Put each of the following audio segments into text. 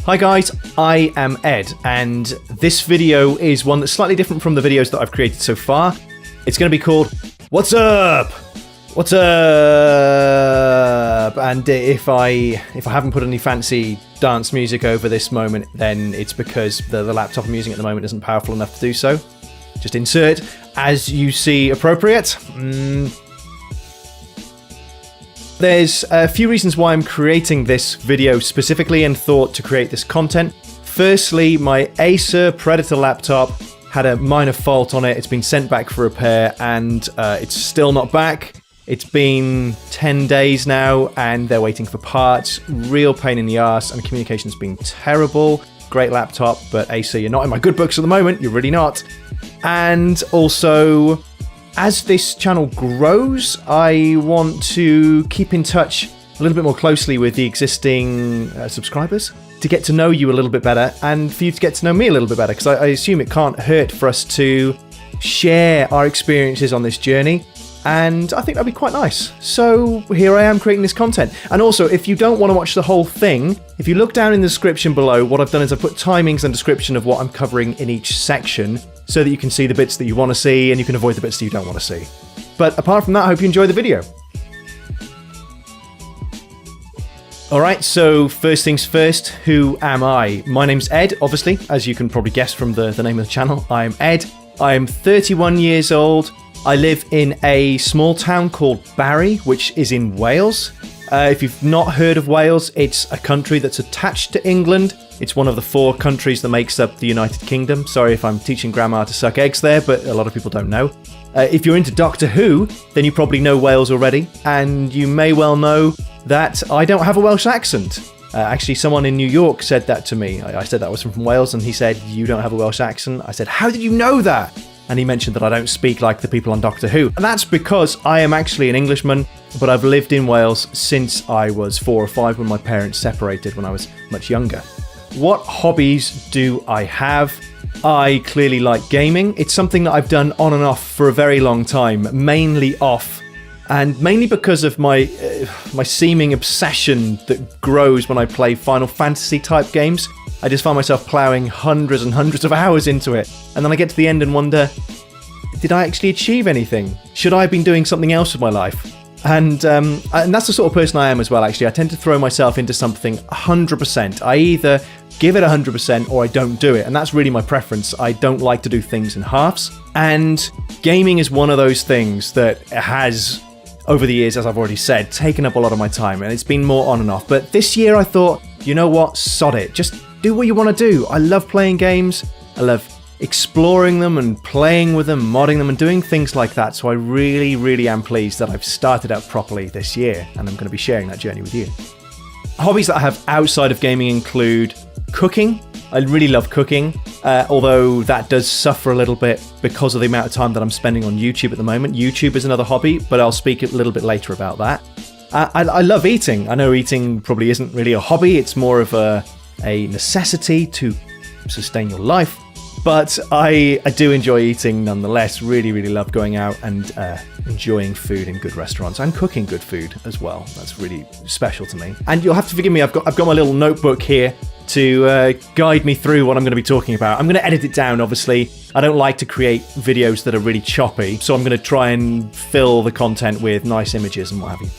Hi guys, I am Ed, and this video is one that's slightly different from the videos that I've created so far. It's going to be called, What's Up? What's Up? And if I haven't put any fancy dance music over this moment, then it's because the laptop I'm using at the moment isn't powerful enough to do so. Just insert as you see appropriate. There's a few reasons why I'm creating this video specifically and thought to create this content. Firstly, my Acer Predator laptop had a minor fault on it. It's been sent back for repair and it's still not back. It's been 10 days now and they're waiting for parts. Real pain in the ass, and communication's been terrible. Great laptop, but Acer, you're not in my good books at the moment. You're really not. And also, as this channel grows, I want to keep in touch a little bit more closely with the existing subscribers to get to know you a little bit better and for you to get to know me a little bit better, because I assume it can't hurt for us to share our experiences on this journey, and I think that'd be quite nice. So here I am creating this content. And also, if you don't want to watch the whole thing, if you look down in the description below, what I've done is I've put timings and description of what I'm covering in each section, so that you can see the bits that you want to see and you can avoid the bits that you don't want to see. But apart from that, I hope you enjoy the video. Alright, so first things first, who am I? My name's Ed, obviously, as you can probably guess from the name of the channel. I'm Ed. I'm 31 years old. I live in a small town called Barry, which is in Wales. If you've not heard of Wales, it's a country that's attached to England. It's one of the 4 countries that makes up the United Kingdom. Sorry if I'm teaching grandma to suck eggs there, but a lot of people don't know. If you're into Doctor Who, then you probably know Wales already, and you may well know that I don't have a Welsh accent. Actually, someone in New York said that to me. I said that I was from Wales, and he said, "You don't have a Welsh accent." I said, "How did you know that?" And he mentioned that I don't speak like the people on Doctor Who. And that's because I am actually an Englishman, but I've lived in Wales since I was 4 or 5 when my parents separated when I was much younger. What hobbies do I have? I clearly like gaming. It's something that I've done on and off for a very long time, mainly off. And mainly because of my seeming obsession that grows when I play Final Fantasy type games. I just find myself ploughing hundreds and hundreds of hours into it. And then I get to the end and wonder, did I actually achieve anything? Should I have been doing something else with my life? And that's the sort of person I am as well, actually. I tend to throw myself into something 100%. I either give it 100% or I don't do it. And that's really my preference. I don't like to do things in halves. And gaming is one of those things that has, over the years, as I've already said, taken up a lot of my time. And it's been more on and off. But this year I thought, you know what? Sod it. Just do what you want to do. I love playing games. I love exploring them and playing with them, modding them and doing things like that. So I really, really am pleased that I've started out properly this year, and I'm going to be sharing that journey with you. Hobbies that I have outside of gaming include cooking. I really love cooking, although that does suffer a little bit because of the amount of time that I'm spending on YouTube at the moment. YouTube is another hobby, but I'll speak a little bit later about that. I love eating. I know eating probably isn't really a hobby. It's more of a necessity to sustain your life. But I do enjoy eating nonetheless. Really, really love going out and enjoying food in good restaurants and cooking good food as well. That's really special to me. And you'll have to forgive me, I've got my little notebook here to guide me through what I'm going to be talking about. I'm going to edit it down, obviously. I don't like to create videos that are really choppy, so I'm going to try and fill the content with nice images and what have you.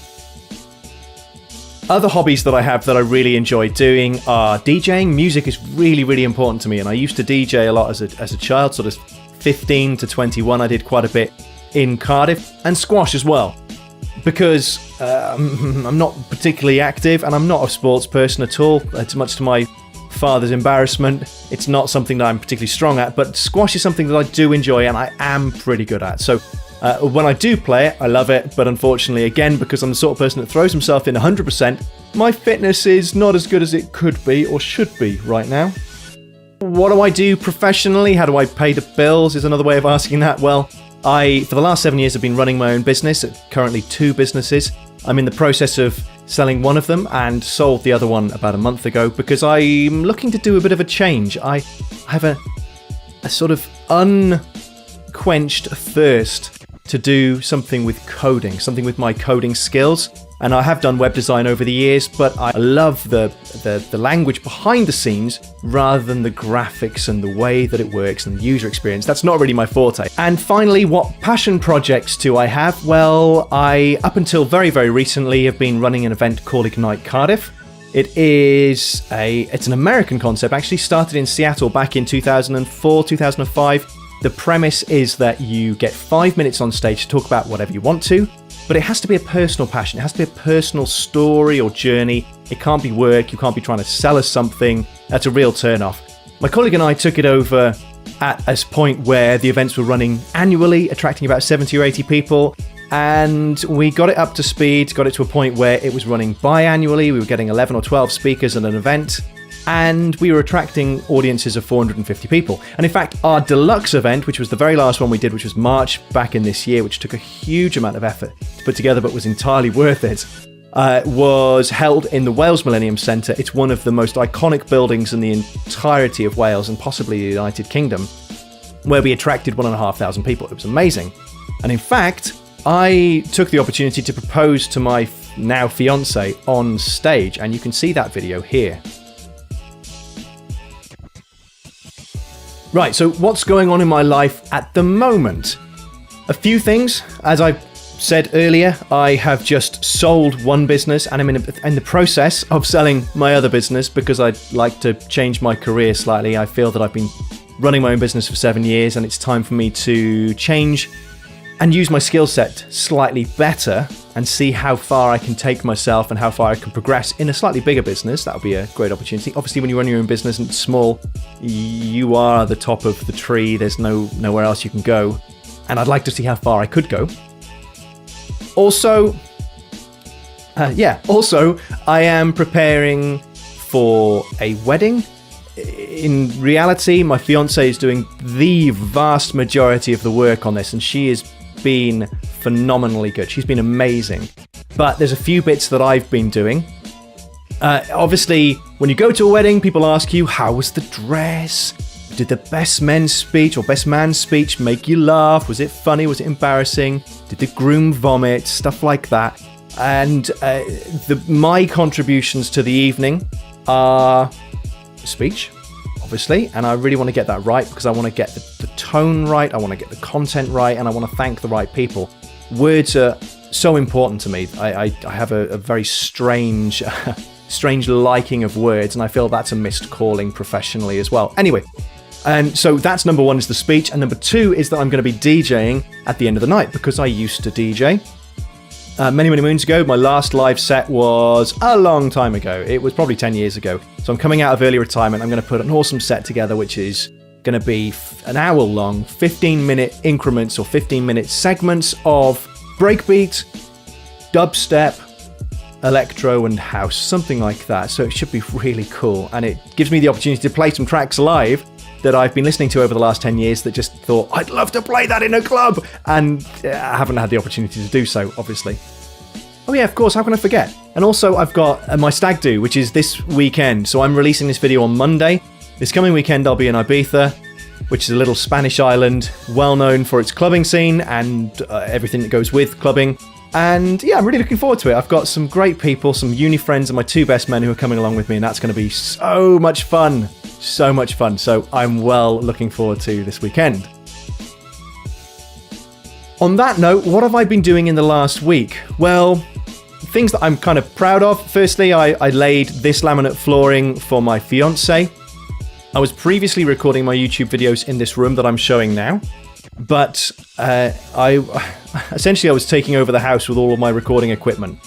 Other hobbies that I have that I really enjoy doing are DJing. Music is really, really important to me, and I used to DJ a lot as a child, sort of 15 to 21. I did quite a bit in Cardiff, and squash as well, because I'm not particularly active, and I'm not a sports person at all. It's much to my father's embarrassment. It's not something that I'm particularly strong at, but squash is something that I do enjoy, and I am pretty good at. So when I do play it, I love it, but unfortunately, again, because I'm the sort of person that throws himself in 100%, my fitness is not as good as it could be or should be right now. What do I do professionally? How do I pay the bills is another way of asking that. Well, for the last 7 years, I've been running my own business, currently 2 businesses. I'm in the process of selling one of them and sold the other one about a month ago because I'm looking to do a bit of a change. I have a sort of unquenched thirst to do something with coding, something with my coding skills. And I have done web design over the years, but I love the language behind the scenes rather than the graphics and the way that it works and the user experience. That's not really my forte. And finally, what passion projects do I have? Well, I, up until very, very recently, have been running an event called Ignite Cardiff. It's an American concept, actually started in Seattle back in 2004, 2005. The premise is that you get 5 minutes on stage to talk about whatever you want to, but it has to be a personal passion. It has to be a personal story or journey. It can't be work. You can't be trying to sell us something. That's a real turn-off. My colleague and I took it over at a point where the events were running annually, attracting about 70 or 80 people. And we got it up to speed, got it to a point where it was running biannually. We were getting 11 or 12 speakers at an event. And we were attracting audiences of 450 people. And in fact, our deluxe event, which was the very last one we did, which was March back in this year, which took a huge amount of effort to put together, but was entirely worth it, was held in the Wales Millennium Centre. It's one of the most iconic buildings in the entirety of Wales and possibly the United Kingdom, where we attracted 1,500 people. It was amazing. And in fact, I took the opportunity to propose to my now fiancée on stage, and you can see that video here. Right, so what's going on in my life at the moment? A few things. As I said earlier, I have just sold one business and I'm in the process of selling my other business because I'd like to change my career slightly. I feel that I've been running my own business for 7 years and it's time for me to change and use my skill set slightly better and see how far I can take myself and how far I can progress in a slightly bigger business. That would be a great opportunity. Obviously, when you run your own business and it's small, you are the top of the tree. There's nowhere else you can go. And I'd like to see how far I could go. Also, I am preparing for a wedding. In reality, my fiancée is doing the vast majority of the work on this, and she has been phenomenally good. She's been amazing. But there's a few bits that I've been doing. Obviously, when you go to a wedding, people ask you, how was the dress? Did the best men's speech or best man's speech make you laugh? Was it funny? Was it embarrassing? Did the groom vomit? Stuff like that. And my contributions to the evening are speech, obviously, and I really want to get that right because I want to get the tone right, I want to get the content right, and I want to thank the right people. Words are so important to me. I have a very strange liking of words, and I feel that's a missed calling professionally as well. Anyway, and so that's number one, is the speech, and number two is that I'm going to be DJing at the end of the night because I used to DJ. Many moons ago. My last live set was a long time ago. It was probably 10 years ago. So I'm coming out of early retirement. I'm going to put an awesome set together, which is going to be an hour long, 15-minute increments or 15-minute segments of breakbeat, dubstep, electro, and house, something like that. So it should be really cool. And it gives me the opportunity to play some tracks live that I've been listening to over the last 10 years that just thought, I'd love to play that in a club, and I haven't had the opportunity to do so, obviously. Oh yeah, of course, how can I forget? And also, I've got my stag do, which is this weekend, so I'm releasing this video on Monday. This coming weekend, I'll be in Ibiza, which is a little Spanish island, well known for its clubbing scene and everything that goes with clubbing. And yeah, I'm really looking forward to it. I've got some great people, some uni friends, and my two best men who are coming along with me, and that's going to be so much fun. So much fun. So I'm well looking forward to this weekend. On that note, what have I been doing in the last week? Well, things that I'm kind of proud of. Firstly, I laid this laminate flooring for my fiancée. I was previously recording my YouTube videos in this room that I'm showing now, but I was taking over the house with all of my recording equipment,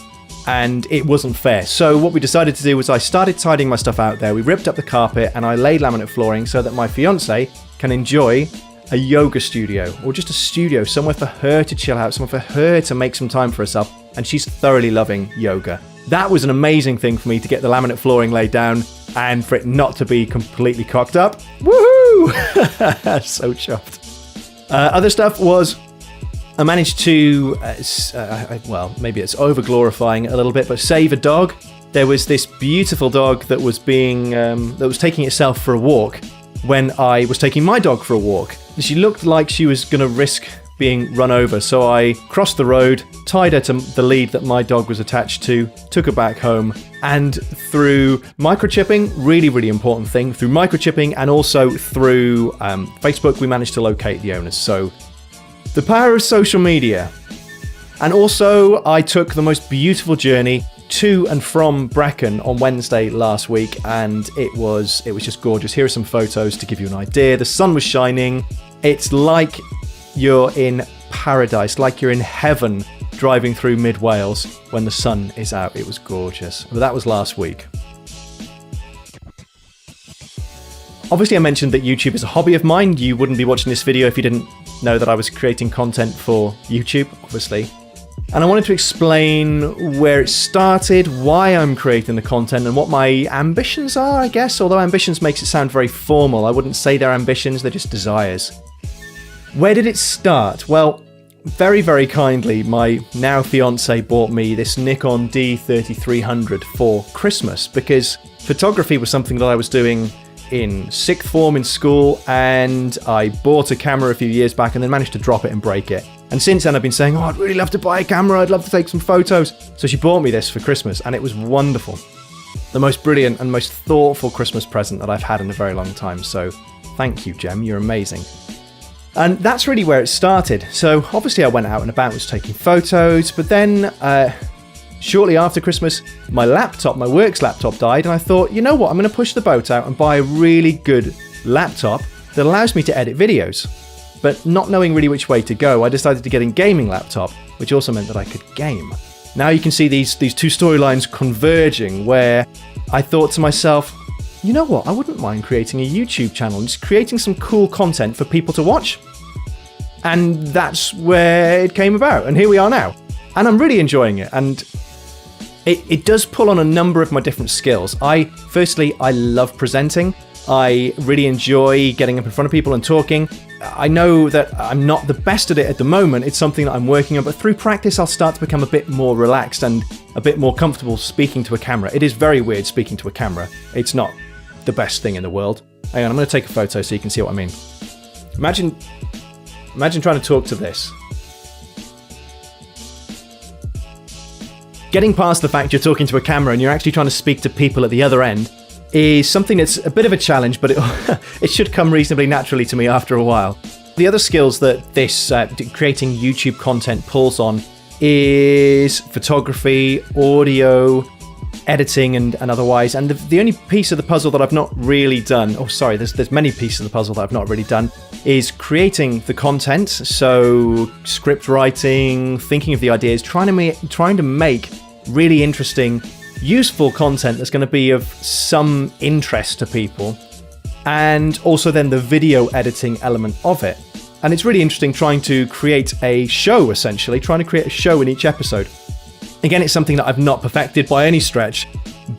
and it wasn't fair. So what we decided to do was I started tidying my stuff out there. We ripped up the carpet and I laid laminate flooring so that my fiancée can enjoy a yoga studio, or just a studio, somewhere for her to chill out, somewhere for her to make some time for herself, and she's thoroughly loving yoga. That was an amazing thing for me, to get the laminate flooring laid down and for it not to be completely cocked up. Woohoo! So chuffed. Other stuff was, I managed to, maybe it's over-glorifying it a little bit, but save a dog. There was this beautiful dog that was taking itself for a walk when I was taking my dog for a walk. She looked like she was going to risk being run over. So I crossed the road, tied her to the lead that my dog was attached to, took her back home, and through microchipping, really, really important thing, through microchipping and also through Facebook, we managed to locate the owners. So the power of social media. And also, I took the most beautiful journey to and from Brecon on Wednesday last week, and it was just gorgeous. Here are some photos to give you an idea. The sun was shining. It's like you're in paradise, like you're in heaven driving through mid-Wales when the sun is out. It was gorgeous. But that was last week. Obviously, I mentioned that YouTube is a hobby of mine. You wouldn't be watching this video if you didn't know that I was creating content for YouTube, obviously. And I wanted to explain where it started, why I'm creating the content, and what my ambitions are, I guess. Although ambitions makes it sound very formal. I wouldn't say they're ambitions, they're just desires. Where did it start? Well, very, very kindly, my now fiance bought me this Nikon D3300 for Christmas because photography was something that I was doing in sixth form in school, and I bought a camera a few years back and then managed to drop it and break it. And since then I've been saying, I'd really love to buy a camera, I'd love to take some photos. So she bought me this for Christmas and it was wonderful. The most brilliant and most thoughtful Christmas present that I've had in a very long time. So thank you, Jem, you're amazing. And that's really where it started. So obviously I went out and about, was taking photos, but then shortly after Christmas, my work's laptop died, and I thought, you know what, I'm going to push the boat out and buy a really good laptop that allows me to edit videos. But not knowing really which way to go, I decided to get a gaming laptop, which also meant that I could game. Now you can see these two storylines converging, where I thought to myself, you know what, I wouldn't mind creating a YouTube channel and just creating some cool content for people to watch. And that's where it came about, and here we are now. And I'm really enjoying it, and it does pull on a number of my different skills. Firstly, I love presenting. I really enjoy getting up in front of people and talking. I know that I'm not the best at it at the moment. It's something that I'm working on, but through practice, I'll start to become a bit more relaxed and a bit more comfortable speaking to a camera. It is very weird speaking to a camera. It's not the best thing in the world. Hang on, I'm going to take a photo so you can see what I mean. Imagine trying to talk to this. Getting past the fact you're talking to a camera and you're actually trying to speak to people at the other end is something that's a bit of a challenge, but it should come reasonably naturally to me after a while. The other skills that this creating YouTube content pulls on is photography, audio, editing, and otherwise. And the only piece of the puzzle that I've not really done, there's many pieces of the puzzle that I've not really done, is creating the content. So script writing, thinking of the ideas, trying to make really interesting, useful content that's going to be of some interest to people, and also then the video editing element of it. And it's really interesting trying to create a show, essentially, trying to create a show in each episode. Again, it's something that I've not perfected by any stretch,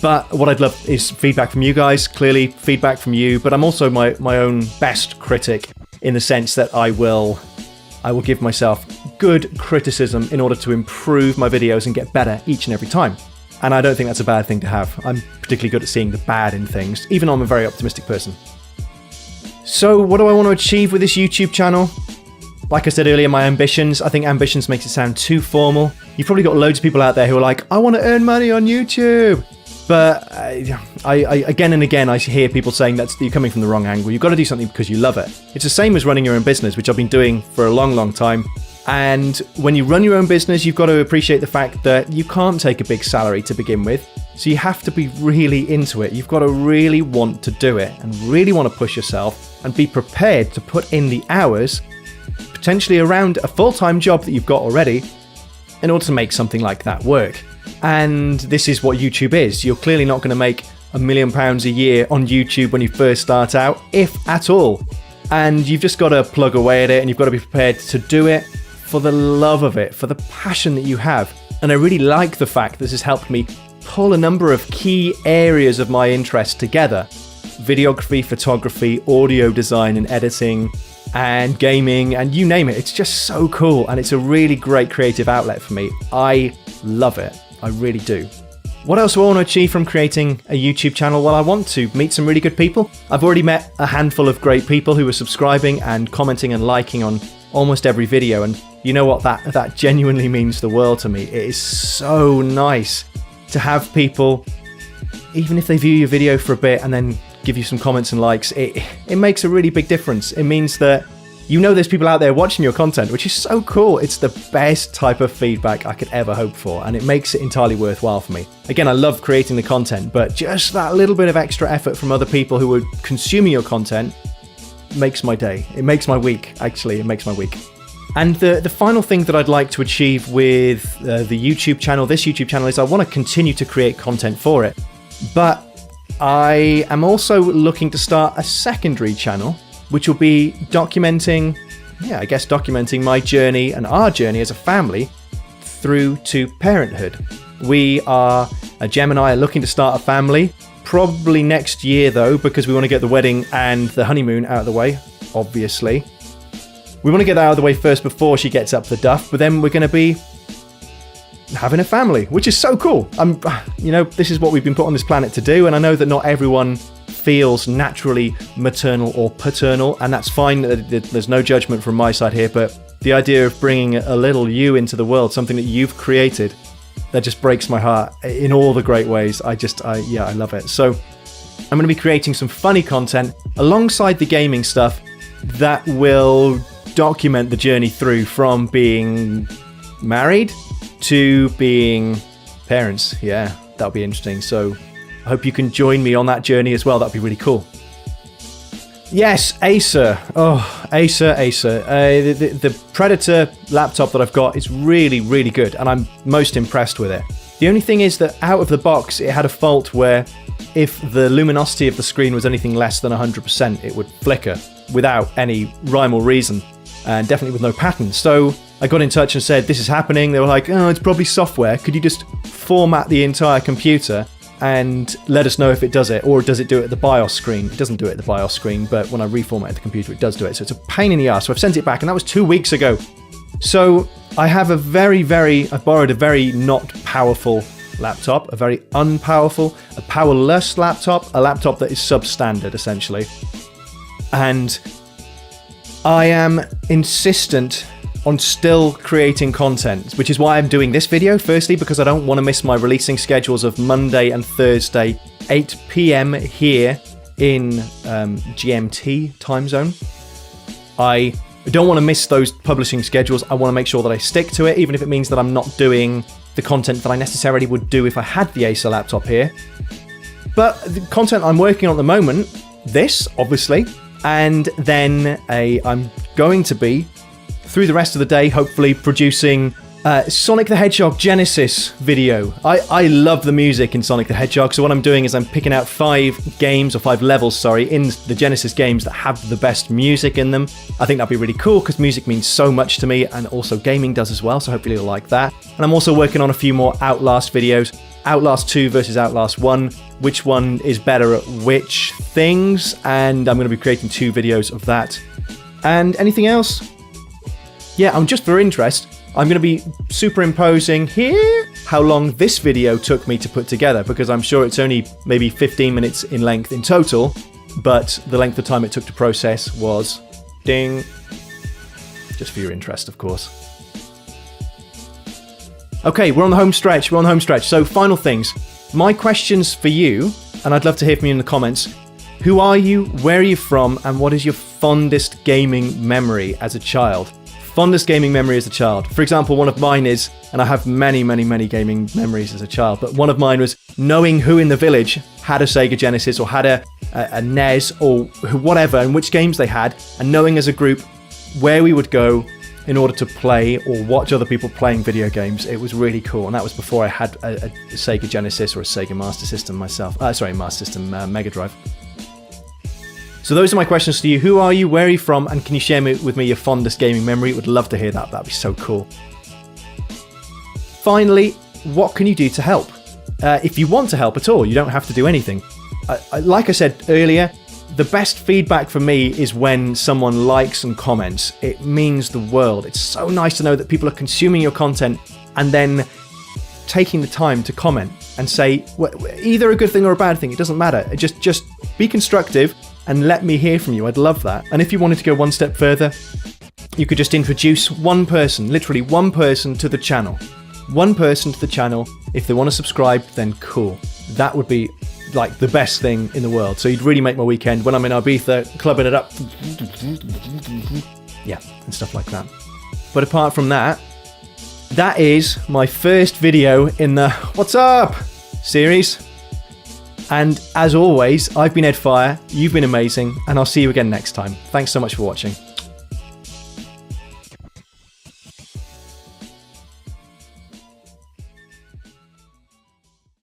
but what I'd love is feedback from you guys, clearly feedback from you, but I'm also my own best critic in the sense that I will give myself good criticism in order to improve my videos and get better each and every time. And I don't think that's a bad thing to have. I'm particularly good at seeing the bad in things, even though I'm a very optimistic person. So what do I want to achieve with this YouTube channel? Like I said earlier, my ambitions. I think ambitions makes it sound too formal. You've probably got loads of people out there who are like, I want to earn money on YouTube. But I again and again, I hear people saying that you're coming from the wrong angle. You've got to do something because you love it. It's the same as running your own business, which I've been doing for a long, long time. And when you run your own business, you've got to appreciate the fact that you can't take a big salary to begin with. So you have to be really into it. You've got to really want to do it and really want to push yourself and be prepared to put in the hours, potentially around a full-time job that you've got already, in order to make something like that work. And this is what YouTube is. You're clearly not going to make £1 million a year on YouTube when you first start out, if at all. And you've just got to plug away at it, and you've got to be prepared to do it for the love of it, for the passion that you have. And I really like the fact this has helped me pull a number of key areas of my interest together. Videography, photography, audio design and editing, and gaming, and you name it. It's just so cool, and it's a really great creative outlet for me. I love it. I really do. What else do I want to achieve from creating a YouTube channel? Well, I want to meet some really good people. I've already met a handful of great people who are subscribing and commenting and liking on almost every video, and you know what, that genuinely means the world to me. It is so nice to have people, even if they view your video for a bit and then give you some comments and likes, it makes a really big difference. It means that you know there's people out there watching your content, which is so cool. It's the best type of feedback I could ever hope for, and it makes it entirely worthwhile for me. Again, I love creating the content, but just that little bit of extra effort from other people who are consuming your content makes my day. It makes my week, actually. It makes my week. And the final thing that I'd like to achieve with the YouTube channel, this YouTube channel, is I want to continue to create content for it. But I am also looking to start a secondary channel, which will be documenting my journey and our journey as a family through to parenthood. Gem and I are looking to start a family, probably next year though, because we want to get the wedding and the honeymoon out of the way, obviously. We want to get that out of the way first before she gets up the duff, but then we're going to be having a family, which is so cool. This is what we've been put on this planet to do, and I know that not everyone feels naturally maternal or paternal, and that's fine. There's no judgment from my side here, but the idea of bringing a little you into the world, something that you've created, that just breaks my heart in all the great ways. I love it. So I'm going to be creating some funny content alongside the gaming stuff that will document the journey through from being married to being parents. Yeah, that'll be interesting. So I hope you can join me on that journey as well. That'd be really cool. Yes, Acer. Oh, Acer. The Predator laptop that I've got is really, really good, and I'm most impressed with it. The only thing is that out of the box, it had a fault where if the luminosity of the screen was anything less than 100%, it would flicker without any rhyme or reason, and definitely with no pattern. So I got in touch and said, this is happening. They were like, oh, it's probably software. Could you just format the entire computer and let us know if it does it, or does it do it at the BIOS screen? It doesn't do it at the BIOS screen, but when I reformatted the computer, it does do it. So it's a pain in the ass. So I've sent it back, and that was 2 weeks ago. So I have I borrowed a very not powerful laptop, a very unpowerful, a powerless laptop, a laptop that is substandard, essentially. And I am insistent on still creating content, which is why I'm doing this video. Firstly, because I don't want to miss my releasing schedules of Monday and Thursday, 8 p.m. here in GMT time zone. I don't want to miss those publishing schedules. I want to make sure that I stick to it, even if it means that I'm not doing the content that I necessarily would do if I had the Acer laptop here. But the content I'm working on at the moment, this, obviously, and then I'm going to be, through the rest of the day, hopefully producing Sonic the Hedgehog Genesis video. I love the music in Sonic the Hedgehog, so what I'm doing is I'm picking out 5 levels, in the Genesis games that have the best music in them. I think that'd be really cool, because music means so much to me, and also gaming does as well, so hopefully you'll like that. And I'm also working on a few more Outlast videos. Outlast 2 versus Outlast 1, which one is better at which things, and I'm going to be creating 2 videos of that. And anything else? Yeah, just for interest, I'm going to be superimposing here how long this video took me to put together, because I'm sure it's only maybe 15 minutes in length in total, but the length of time it took to process was, ding, just for your interest, of course. Okay, we're on the home stretch. So final things. My questions for you, and I'd love to hear from you in the comments. Who are you? Where are you from? And what is your fondest gaming memory as a child? Fondest gaming memory as a child. For example, one of mine is, and I have many, many, many gaming memories as a child, but one of mine was knowing who in the village had a Sega Genesis or had a NES or whatever, and which games they had, and knowing as a group where we would go in order to play or watch other people playing video games. It was really cool, and that was before I had a Sega Genesis or a Sega Master System myself. Master System, Mega Drive. So those are my questions to you. Who are you? Where are you from? And can you share with me your fondest gaming memory? Would love to hear that. That'd be so cool. Finally, what can you do to help? If you want to help at all, you don't have to do anything. Like I said earlier, the best feedback for me is when someone likes and comments. It means the world. It's so nice to know that people are consuming your content and then taking the time to comment and say either a good thing or a bad thing. It doesn't matter. Just be constructive and let me hear from you. I'd love that. And if you wanted to go one step further, you could just introduce one person, literally one person to the channel. One person to the channel. If they want to subscribe, then cool. That would be like the best thing in the world. So you'd really make my weekend when I'm in Ibiza, clubbing it up. Yeah, and stuff like that. But apart from that, that is my first video in the What's Up series. And as always, I've been Ed Fire, you've been amazing, and I'll see you again next time. Thanks so much for watching.